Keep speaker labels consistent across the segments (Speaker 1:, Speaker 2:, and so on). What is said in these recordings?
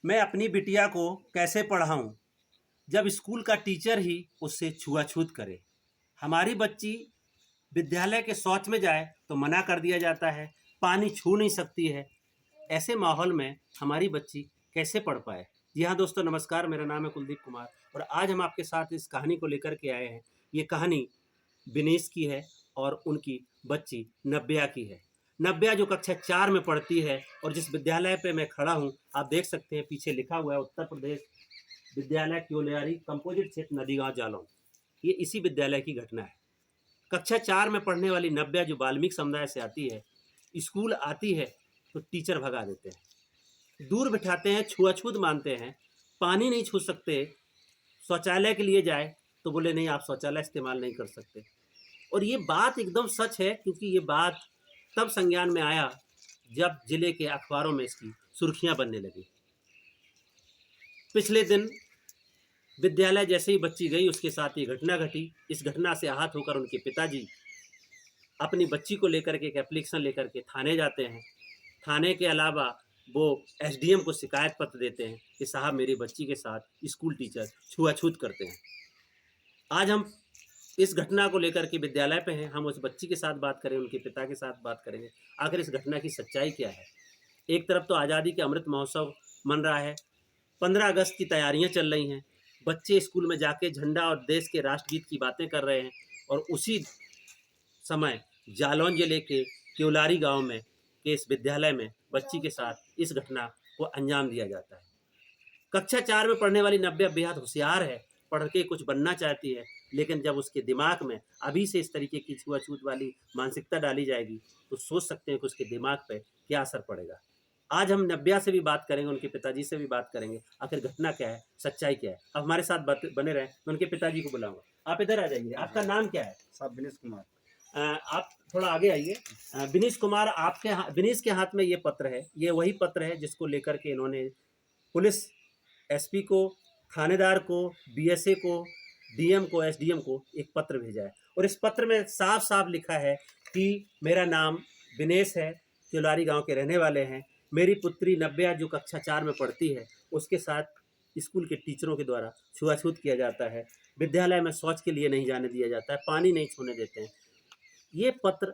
Speaker 1: मैं अपनी बिटिया को कैसे पढ़ाऊं जब स्कूल का टीचर ही उससे छुआछूत करे। हमारी बच्ची विद्यालय के शौच में जाए तो मना कर दिया जाता है, पानी छू नहीं सकती है। ऐसे माहौल में हमारी बच्ची कैसे पढ़ पाए। जी हाँ दोस्तों, नमस्कार। मेरा नाम है कुलदीप कुमार और आज हम आपके साथ इस कहानी को लेकर के आए हैं। ये कहानी विनेश की है और उनकी बच्ची नव्या की है। नव्या जो कक्षा 4 में पढ़ती है और जिस विद्यालय पे मैं खड़ा हूँ, आप देख सकते हैं पीछे लिखा हुआ है उत्तर प्रदेश विद्यालय क्योलियारी कंपोजिट क्षेत्र नदीगांव जालौन। ये इसी विद्यालय की घटना है। कक्षा 4 में पढ़ने वाली नव्या जो वाल्मीकि समुदाय से आती है, स्कूल आती है तो टीचर भगा देते हैं, दूर बिठाते हैं, छुआछूत मानते हैं, पानी नहीं छू सकते। शौचालय के लिए जाए तो बोले नहीं, आप शौचालय इस्तेमाल नहीं कर सकते। और ये बात एकदम सच है, क्योंकि ये बात तब संज्ञान में आया जब जिले के अखबारों में इसकी सुर्खियां बनने लगी। पिछले दिन विद्यालय जैसे ही बच्ची गई, उसके साथ ये घटना घटी। इस घटना से आहत होकर उनके पिताजी अपनी बच्ची को लेकर के एक एप्लीकेशन लेकर के थाने जाते हैं। थाने के अलावा वो एसडीएम को शिकायत पत्र देते हैं कि साहब, मेरी बच्ची के साथ स्कूल टीचर छुआछूत करते हैं। आज हम इस घटना को लेकर के विद्यालय पे हैं। हम उस बच्ची के साथ बात करें, उनके पिता के साथ बात करेंगे, आखिर इस घटना की सच्चाई क्या है। एक तरफ तो आज़ादी के अमृत महोत्सव मन रहा है, 15 अगस्त की तैयारियां चल रही हैं, बच्चे स्कूल में जाके झंडा और देश के राष्ट्रगीत की बातें कर रहे हैं, और उसी समय जालौन जिले के क्योलारी गांव में के इस विद्यालय में बच्ची के साथ इस घटना को अंजाम दिया जाता है। कक्षा 4 में पढ़ने वाली नव्या बेहद होशियार है, पढ़ के कुछ बनना चाहती है, लेकिन जब उसके दिमाग में अभी से इस तरीके की छुआछूत वाली मानसिकता डाली जाएगी तो सोच सकते हैं कि उसके दिमाग पे क्या असर पड़ेगा। आज हम नव्या से भी बात करेंगे, उनके पिताजी से भी बात करेंगे, आखिर घटना क्या है, सच्चाई क्या है। अब हमारे साथ बने रहें। मैं उनके पिताजी को बुलाऊंगा। आप इधर आ जाइए। आपका नाम क्या है?
Speaker 2: साहब विनेश कुमार।
Speaker 1: आप थोड़ा आगे आइए। विनेश कुमार, विनेश के हाथ में ये पत्र है। ये वही पत्र है जिसको लेकर के इन्होंने पुलिस एसपी को, थानेदार को, बीएसए को, डीएम को, एसडीएम को एक पत्र भेजा है। और इस पत्र में साफ साफ लिखा है कि मेरा नाम विनेश है, क्योलारी गांव के रहने वाले हैं। मेरी पुत्री नव्या जो कक्षा 4 में पढ़ती है, उसके साथ स्कूल के टीचरों के द्वारा छुआछूत किया जाता है। विद्यालय में शौच के लिए नहीं जाने दिया जाता है, पानी नहीं छूने देते हैं। ये पत्र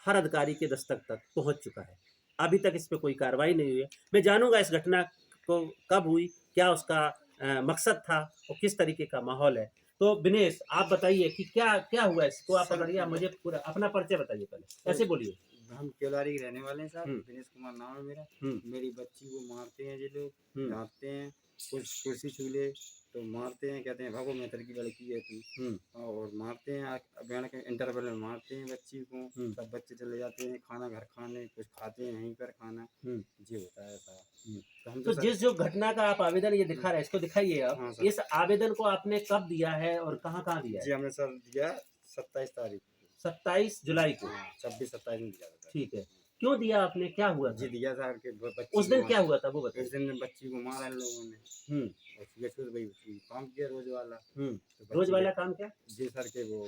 Speaker 1: हर अधिकारी के दस्तक तक पहुंच चुका है। अभी तक इस पर कोई कार्रवाई नहीं हुई है। मैं जानूंगा इस घटना को कब हुई, क्या उसका मकसद था और किस तरीके का माहौल है। तो विनेश, आप बताइए कि क्या क्या हुआ इसको। आप अगर मुझे पूरा अपना परिचय बताइए पहले, ऐसे बोलिए।
Speaker 2: हम केलारी के रहने वाले हैं साहब।
Speaker 1: हम्म।
Speaker 2: विनेश कुमार नाम है मेरा।
Speaker 1: हम्म।
Speaker 2: मेरी बच्ची को मारते हैं ये लोग,
Speaker 1: हम्म।
Speaker 2: डांटते हैं, कुछ कुर्सी छूले तो मारते हैं, कहते हैं भागो मेहतर की लड़की है तू, और मारते हैं। बहन के इंटरवल में मारते हैं बच्ची को। सब बच्चे चले जाते हैं खाना घर खाने, कुछ खाते हैं यहीं पर खाना। ये होता है साहब। तो हम
Speaker 1: तो जिस जो घटना का आप आवेदन ये दिखा रहे हैं, इसको दिखाइए आप।
Speaker 2: हाँ सर।
Speaker 1: इस आवेदन को आपने कब दिया है और कहाँ कहाँ दिया
Speaker 2: जी
Speaker 1: है?
Speaker 2: हमने सर दिया 27 तारीख को।
Speaker 1: 27 जुलाई को।
Speaker 2: 26-27 में दिया था।
Speaker 1: ठीक है, क्यों दिया आपने, क्या हुआ
Speaker 2: जी
Speaker 1: था?
Speaker 2: दिया था कि बच्ची
Speaker 1: उस दिन क्या हुआ था वो बताइए।
Speaker 2: उस दिन बच्ची को मारा इन लोगों ने। और फिर भाई काम किया रोज वाला। तो
Speaker 1: रोज वाला काम क्या?
Speaker 2: जी सर के वो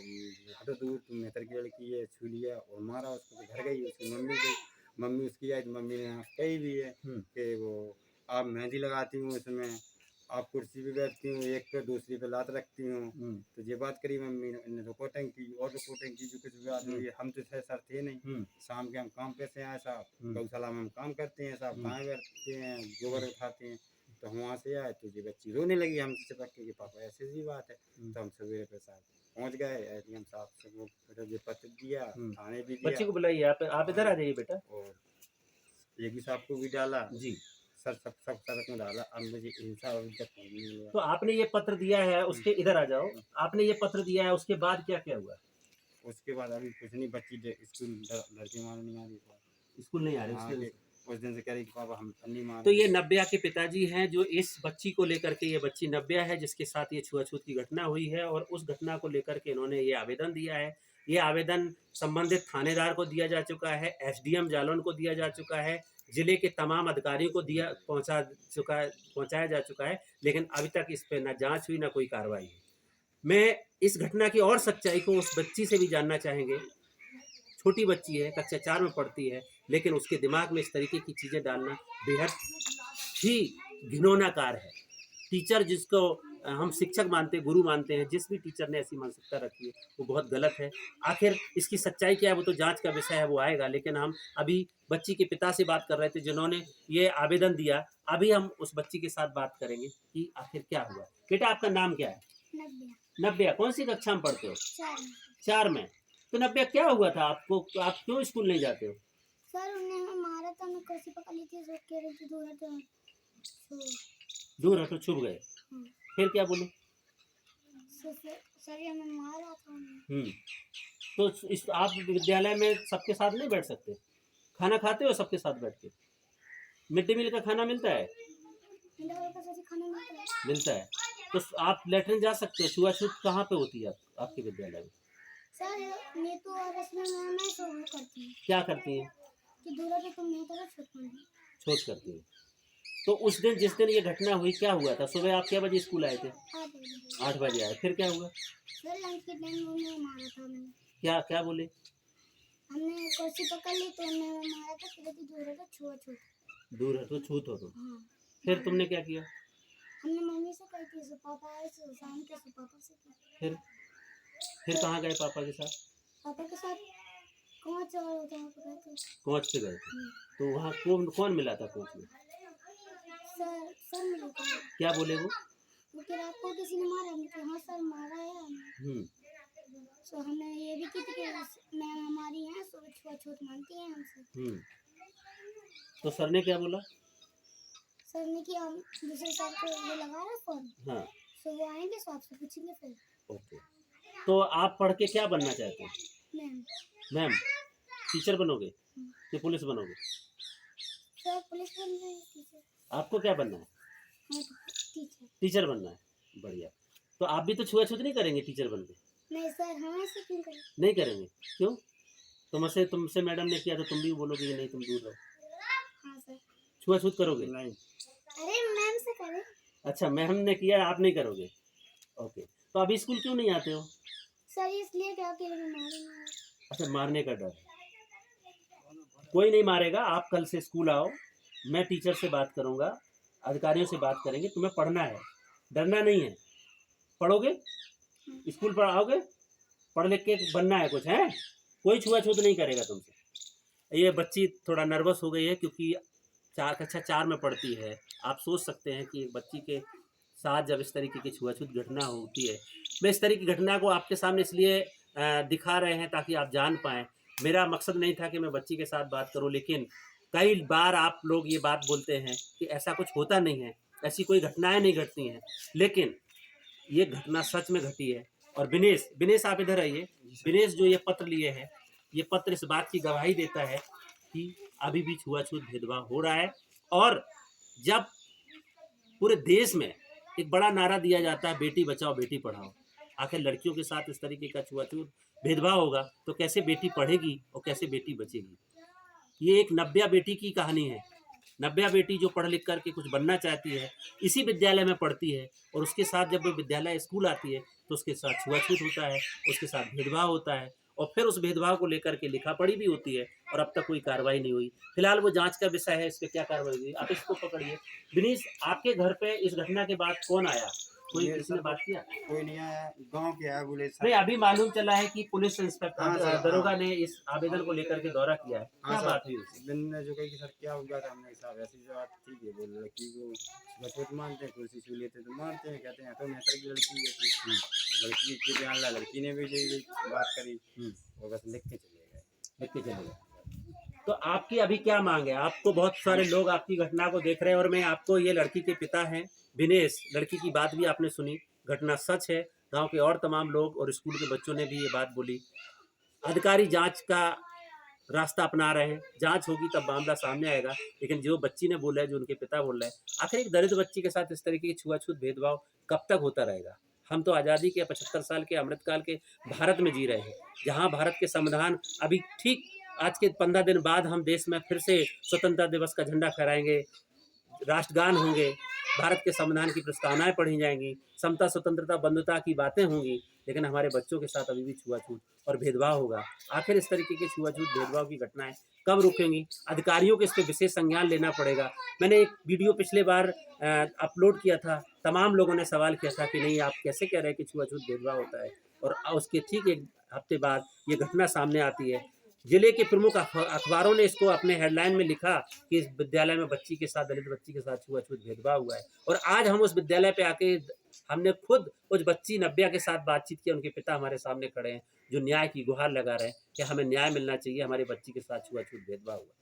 Speaker 2: हटो दूर, तुम मेहतर की लड़की है, छू लिया और मारा उसको। तो घर गई उसकी मम्मी गई, मम्मी उसकी आई तो मम्मी ने यहाँ कही भी है कि वो आप मेहंदी लगाती हूँ इसमें, आप कुर्सी पे बैठती हूँ, एक पे दूसरी पे लात रखती हूँ। तो ये बात करी मम्मी ने, रिपोर्टिंग की और रिपोर्टिंग की जो कुछ बात हुई। हम तो सर थे नहीं, शाम के हम काम पे से आए साहब। गौशाला में हम काम करते हैं साहब, गाय करते हैं, गोबर उठाते हैं। तो हम वहाँ से आए तो ये बच्ची रोने लगी हमसे चिपक के कि पापा ऐसी सी बात है। तो हम सवेरे पे साहब पहुँच गए, एसडीएम साहब से वो ये पत्र दिया, थाने भी दिया।
Speaker 1: बच्ची को बुलाइए, आप इधर आ जाइए बेटा।
Speaker 2: और एगी साहब को भी डाला
Speaker 1: जी।
Speaker 2: सर, सब सड़क में डाला। अब मुझे इंसाफ अभी तक नहीं मिला।
Speaker 1: तो आपने ये पत्र दिया है, उसके इधर आ जाओ। आपने ये पत्र दिया है, उसके बाद क्या क्या हुआ?
Speaker 2: उसके बाद अभी कुछ नहीं, बच्ची स्कूल लड़की मारने नहीं आ रही,
Speaker 1: स्कूल नहीं आ रही।
Speaker 2: उस दिन से कह रही पापा हम नहीं मार।
Speaker 1: तो ये नव्या के पिताजी हैं जो इस बच्ची को लेकर के, ये बच्ची नव्या है जिसके साथ ये छुआछूत की घटना हुई है, और उस घटना को लेकर के इन्होंने ये आवेदन दिया है। ये आवेदन संबंधित थानेदार को दिया जा चुका है, एसडीएम जालौन को दिया जा चुका है, जिले के तमाम अधिकारियों को पहुंचाया जा चुका है, लेकिन अभी तक इस पर ना जांच हुई, ना कोई कार्रवाई हुई। मैं इस घटना की और सच्चाई को उस बच्ची से भी जानना चाहेंगे। छोटी बच्ची है, कक्षा 4 में पढ़ती है, लेकिन उसके दिमाग में इस तरीके की चीज़ें डालना बेहद ही घिनौना कार्य है। टीचर जिसको हम शिक्षक मानते हैं, गुरु मानते हैं, जिस भी टीचर ने ऐसी मानसिकता रखी है वो बहुत गलत है। आखिर इसकी सच्चाई क्या है वो तो जांच का विषय है, वो आएगा। लेकिन हम अभी बच्ची के पिता से बात कर रहे थे जिन्होंने ये आवेदन दिया। अभी हम उस बच्ची के साथ बात करेंगे कि आखिर क्या हुआ। बेटा आपका नाम क्या है?
Speaker 3: नब्बे।
Speaker 1: नब्या। कौन सी कक्षा में पढ़ते हो?
Speaker 3: 4 में।
Speaker 1: 4 में। तो नब्या क्या हुआ था आपको, आप क्यों स्कूल नहीं जाते हो?
Speaker 3: सर उन्हें हमें मारा था, मैं कुर्सी पकड़ ली थी, सो कह रहे थे दूर हटो।
Speaker 1: दूर हटो, छुप गए।
Speaker 3: हाँ।
Speaker 1: फिर क्या बोले?
Speaker 3: सर ये हमें मारा था।
Speaker 1: तो इस आप विद्यालय में सबके साथ नहीं बैठ सकते? खाना खाते हो सबके साथ बैठ के? मिड डे मील का खाना मिलता है?
Speaker 3: खाना
Speaker 1: मिलता है। तो आप लेटरिन जा सकते हो। छुआछूत कहाँ पे होती है आपके विद्यालय में?
Speaker 3: सर नीतू और रश्मि मैम है सो वो करती हैं।
Speaker 1: क्या करती हैं?
Speaker 3: कि दूर हटो तुम नहीं करो,
Speaker 1: छूत करती हैं। तो उस दिन जिस दिन ये घटना हुई क्या हुआ था? सुबह आप क्या बजे स्कूल आए थे? 8 बजे आए। फिर क्या हुआ?
Speaker 3: सर लंच के टाइम उन्हें मारा था मैंने।
Speaker 1: क्या क्या बोले?
Speaker 3: हमने कुर्सी पकड़ ली तो उन्हें मारा था, फिर दूर हटो छुआछूत।
Speaker 1: दूर हटो, छूत हो तुम।
Speaker 3: हाँ।
Speaker 1: फिर तुमने क्या किया?
Speaker 3: हमने मम्मी से कही थी, सो पापा आए, सो शाम के सो पापा से की।
Speaker 1: फिर कहाँ गए पापा के साथ?
Speaker 3: पापा के साथ कोच और वहाँ पे गए थे।
Speaker 1: कोच पे गए थे। तो वहाँ कौन मिला था कोच में?
Speaker 3: सर मिले थे।
Speaker 1: क्या बोले वो?
Speaker 3: फिर आपको किसी ने मारा? हमने कहा हाँ सर मारा है हमें। सो हमने ये भी की थी कि मैम हमारी हैं, सो छुआछूत मानती हैं हमसे।
Speaker 1: तो सर ने क्या बोला?
Speaker 3: सर ने कि हम दूसरे सर को वो लगा रहा फोन।
Speaker 1: हाँ।
Speaker 3: सो वो आएंगे, सो आपसे पूछेंगे फिर।
Speaker 1: ओके। तो आप पढ़ के क्या बनना चाहते हैं?
Speaker 3: मैम।
Speaker 1: मैम टीचर बनोगे कि पुलिस बनोगे?
Speaker 3: सर पुलिस बन रहे हैं, टीचर।
Speaker 1: आपको क्या बनना है?
Speaker 3: टीचर।
Speaker 1: टीचर बनना है। बढ़िया। तो आप भी तो छुआछूत नहीं करेंगे टीचर बन के?
Speaker 3: नहीं सर, हम ऐसे क्यों करें?
Speaker 1: नहीं करेंगे। क्यों? तुमसे मैडम ने किया तो तुम भी बोलोगे कि नहीं तुम दूर रहो?
Speaker 3: हाँ सर।
Speaker 1: छुआछूत करोगे?
Speaker 2: नहीं।
Speaker 3: अरे मैम से करें।
Speaker 1: अच्छा, मैम ने किया आप नहीं करोगे। ओके। तो अभी स्कूल क्यों नहीं आते हो?
Speaker 3: सर इसलिए क्या कि मारेंगे।
Speaker 1: अच्छा, मारने का डर। कोई नहीं मारेगा। आप कल से स्कूल आओ, मैं टीचर से बात करूंगा, अधिकारियों से बात करेंगे। तुम्हें पढ़ना है, डरना नहीं है। पढ़ोगे? स्कूल पर आओगे? पढ़ लिख के बनना है कुछ, है? कोई छुआछूत नहीं करेगा तुमसे। ये बच्ची थोड़ा नर्वस हो गई है क्योंकि कक्षा 4 में पढ़ती है। आप सोच सकते हैं कि एक बच्ची के साथ जब इस तरीके की छुआछूत घटना होती है। मैं इस तरह की घटना को आपके सामने इसलिए दिखा रहे हैं ताकि आप जान पाएँ। मेरा मकसद नहीं था कि मैं बच्ची के साथ बात करूं, लेकिन कई बार आप लोग ये बात बोलते हैं कि ऐसा कुछ होता नहीं है, ऐसी कोई घटनाएं नहीं घटती हैं, लेकिन ये घटना सच में घटी है। और विनेश आप इधर आइए। विनेश जो ये पत्र लिए हैं, ये पत्र इस बात की गवाही देता है कि अभी भी छुआछूत भेदभाव हो रहा है। और जब पूरे देश में एक बड़ा नारा दिया जाता है बेटी बचाओ बेटी पढ़ाओ, आखिर लड़कियों के साथ इस तरीके का छुआछूत भेदभाव होगा तो कैसे बेटी पढ़ेगी और कैसे बेटी बचेगी? ये एक नब्या बेटी की कहानी है। नब्या बेटी जो पढ़ लिख करके कुछ बनना चाहती है, इसी विद्यालय में पढ़ती है, और उसके साथ जब वो विद्यालय स्कूल आती है तो उसके साथ छुआछूत होता है, उसके साथ भेदभाव होता है, और फिर उस भेदभाव को लेकर के लिखा पढ़ी भी होती है, और अब तक कोई कार्रवाई नहीं हुई। फिलहाल वो जांच का विषय है, इस पर क्या कार्रवाई हुई आप इसको पकड़िए। विनीश, आपके घर पे इस घटना के बाद कौन आया? कोई किसी ने बात किया?
Speaker 2: कोई नहीं आया, गांव के आया बोले
Speaker 1: नहीं, अभी मालूम चला है कि पुलिस
Speaker 2: हाँ
Speaker 1: इंस्पेक्टर
Speaker 2: सर,
Speaker 1: दरोगा
Speaker 2: हाँ।
Speaker 1: ने इस आवेदन को लेकर के दौरा किया है।
Speaker 2: हाँ
Speaker 1: क्या
Speaker 2: सर,
Speaker 1: बात हुई उससे?
Speaker 2: दिन ने जो कही कि सर क्या हो गया था, हमने साहब ऐसी जो बात ठीक है, बोल लड़की को बचपन मानते हैं, कुर्सी छू लेते तो मारते हैं, कहते हैं तो मेहतर की लड़की है, लड़की के बयान ला, लड़की ने भी यही बात करी और बस लिख के चले गए।
Speaker 1: लिख के चले गए। तो आपकी अभी क्या मांग है? आपको बहुत सारे लोग आपकी घटना को देख रहे हैं, और मैं आपको, ये लड़की के पिता हैं विनेश, लड़की की बात भी आपने सुनी, घटना सच है। गांव के और तमाम लोग और स्कूल के बच्चों ने भी ये बात बोली। अधिकारी जांच का रास्ता अपना रहे हैं, जांच होगी तब मामला सामने आएगा। लेकिन जो बच्ची ने बोला है, जो उनके पिता बोल रहे हैं, आखिर एक दलित बच्ची के साथ इस तरीके की छुआछूत भेदभाव कब तक होता रहेगा? हम तो आज़ादी के 75 साल के अमृतकाल के भारत में जी रहे हैं, जहाँ भारत के संविधान अभी ठीक आज के 15 दिन बाद हम देश में फिर से स्वतंत्रता दिवस का झंडा फहराएंगे, राष्ट्रगान होंगे, भारत के संविधान की प्रस्तावनाएं पढ़ी जाएंगी, समता स्वतंत्रता बंधुता की बातें होंगी, लेकिन हमारे बच्चों के साथ अभी भी छुआछूत और भेदभाव होगा। आखिर इस तरीके के छुआछूत भेदभाव की घटनाएं कब रुकेंगी? अधिकारियों को इस पर विशेष संज्ञान लेना पड़ेगा। मैंने एक वीडियो पिछले बार अपलोड किया था, तमाम लोगों ने सवाल किया था कि नहीं आप कैसे कह रहे हैं कि छुआछूत भेदभाव होता है, और उसके ठीक एक हफ्ते बाद ये घटना सामने आती है। जिले के प्रमुख अखबारों ने इसको अपने हेडलाइन में लिखा कि इस विद्यालय में बच्ची के साथ, दलित बच्ची के साथ छुआछूत भेदभाव हुआ है। और आज हम उस विद्यालय पे आके हमने खुद उस बच्ची नव्या के साथ बातचीत की, उनके पिता हमारे सामने खड़े हैं जो न्याय की गुहार लगा रहे हैं कि हमें न्याय मिलना चाहिए, हमारी बच्ची के साथ छुआछूत भेदभाव हुआ।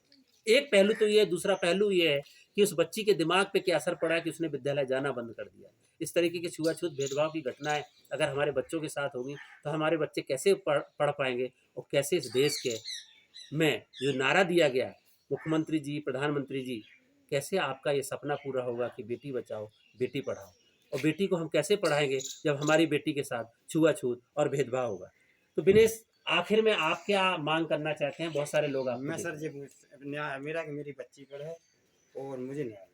Speaker 1: एक पहलू तो ये, दूसरा पहलू ये है कि उस बच्ची के दिमाग पे क्या असर पड़ा है कि उसने विद्यालय जाना बंद कर दिया। इस तरीके के छुआछूत भेदभाव की घटनाएं अगर हमारे बच्चों के साथ होगी तो हमारे बच्चे कैसे पढ़ पाएंगे, और कैसे इस देश के में जो नारा दिया गया है मुख्यमंत्री जी, प्रधानमंत्री जी, कैसे आपका ये सपना पूरा होगा कि बेटी बचाओ बेटी पढ़ाओ, और बेटी को हम कैसे पढ़ाएंगे जब हमारी बेटी के साथ छुआछूत और भेदभाव होगा। तो दिनेश, आखिर में आप क्या मांग करना चाहते हैं? बहुत सारे लोग आप
Speaker 2: मैं सर ये न्याय मेरा कि मेरी बच्ची पढ़े और मुझे न्याय।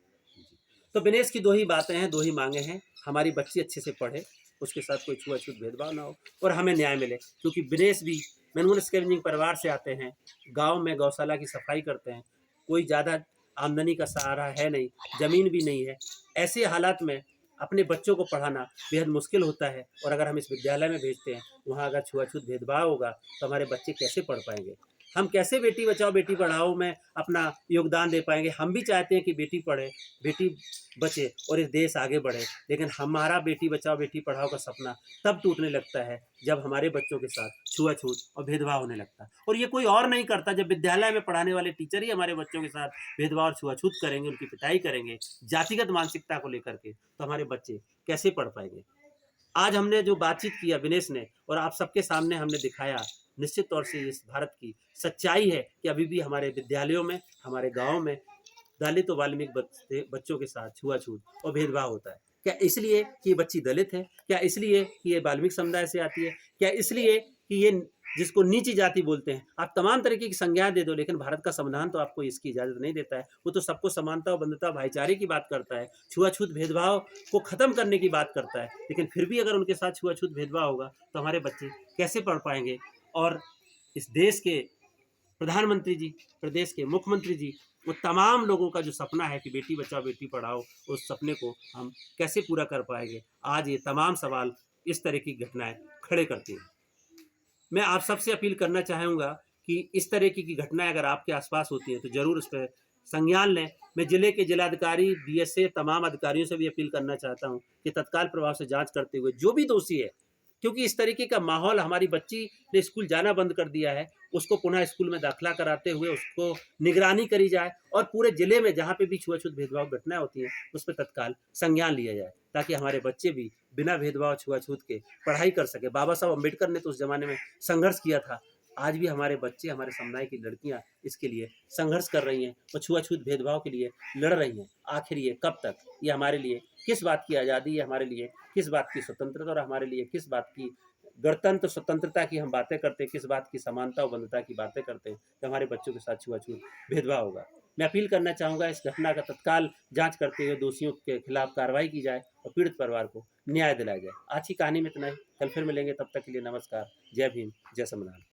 Speaker 1: तो दिनेश की दो ही बातें हैं, दो ही मांगे हैं, हमारी बच्ची अच्छे से पढ़े, उसके साथ कोई छुआछूत भेदभाव ना हो, और हमें न्याय मिले। क्योंकि दिनेश भी मैनुअल स्कैवेंजिंग परिवार से आते हैं, गांव में गौशाला की सफाई करते हैं, कोई ज़्यादा आमदनी का सहारा है नहीं, ज़मीन भी नहीं है। ऐसे हालात में अपने बच्चों को पढ़ाना बेहद मुश्किल होता है, और अगर हम इस विद्यालय में भेजते हैं, वहाँ अगर छुआछूत भेदभाव होगा तो हमारे बच्चे कैसे पढ़ पाएंगे? हम कैसे बेटी बचाओ बेटी पढ़ाओ में अपना योगदान दे पाएंगे? हम भी चाहते हैं कि बेटी पढ़े, बेटी बचे और इस देश आगे बढ़े, लेकिन हमारा बेटी बचाओ बेटी पढ़ाओ का सपना तब टूटने लगता है जब हमारे बच्चों के साथ छुआछूत और भेदभाव होने लगता है। और ये कोई और नहीं करता, जब विद्यालय में पढ़ाने वाले टीचर ही हमारे बच्चों के साथ भेदभाव और छुआछूत करेंगे, उनकी पिटाई करेंगे जातिगत मानसिकता को लेकर के, तो हमारे बच्चे कैसे पढ़ पाएंगे? आज हमने जो बातचीत किया विनेश ने, और आप सबके सामने हमने दिखाया, निश्चित तौर से इस भारत की सच्चाई है कि अभी भी हमारे विद्यालयों में, हमारे गाँव में दलित और वाल्मीकि बच्चों के साथ छुआछूत और भेदभाव होता है। क्या इसलिए कि ये बच्ची दलित है? क्या इसलिए कि ये वाल्मीकि समुदाय से आती है? क्या इसलिए कि ये जिसको नीची जाति बोलते हैं? आप तमाम तरीके की संज्ञा दे दो, लेकिन भारत का संविधान तो आपको इसकी इजाज़त नहीं देता है। वो तो सबको समानता और बंधुता भाईचारे की बात करता है, छुआछूत भेदभाव को ख़त्म करने की बात करता है। लेकिन फिर भी अगर उनके साथ छुआछूत भेदभाव होगा तो हमारे बच्चे कैसे पढ़ पाएंगे? और इस देश के प्रधानमंत्री जी, प्रदेश के मुख्यमंत्री जी, वो तमाम लोगों का जो सपना है कि बेटी बचाओ बेटी पढ़ाओ, उस सपने को हम कैसे पूरा कर पाएंगे? आज ये तमाम सवाल इस तरह की घटनाएं खड़े करती हैं। मैं आप सबसे अपील करना चाहूँगा कि इस तरह की घटनाएं अगर आपके आसपास होती हैं तो ज़रूर उस पर संज्ञान लें। मैं जिले के जिलाधिकारी, डीएसए, तमाम अधिकारियों से भी अपील करना चाहता हूँ कि तत्काल प्रभाव से जांच करते हुए जो भी दोषी है, क्योंकि इस तरीके का माहौल, हमारी बच्ची ने स्कूल जाना बंद कर दिया है, उसको पुनः स्कूल में दाखिला कराते हुए उसको निगरानी करी जाए, और पूरे जिले में जहाँ पे भी छुआछूत भेदभाव घटनाएं होती हैं उस पर तत्काल संज्ञान लिया जाए, ताकि हमारे बच्चे भी बिना भेदभाव छुआछूत के पढ़ाई कर सके। बाबा साहब अम्बेडकर ने तो उस जमाने में संघर्ष किया था, आज भी हमारे बच्चे, हमारे समुदाय की लड़कियां इसके लिए संघर्ष कर रही हैं और छुआछूत भेदभाव के लिए लड़ रही हैं। आखिर ये कब तक? ये हमारे लिए किस बात की आज़ादी है, हमारे लिए किस बात की स्वतंत्रता, और हमारे लिए किस बात की गणतंत्र स्वतंत्रता की हम बातें करते हैं, किस बात की समानता और बंधुता की बातें करते हैं, तो हमारे बच्चों के साथ छुआछूत भेदभाव होगा। मैं अपील करना चाहूँगा इस घटना का तत्काल जांच करते हुए दोषियों के खिलाफ कार्रवाई की जाए और पीड़ित परिवार को न्याय दिलाया जाए। आज की कहानी में इतना ही, कल फिर मिलेंगे, तब तक के लिए नमस्कार, जय भीम, जय संविधान।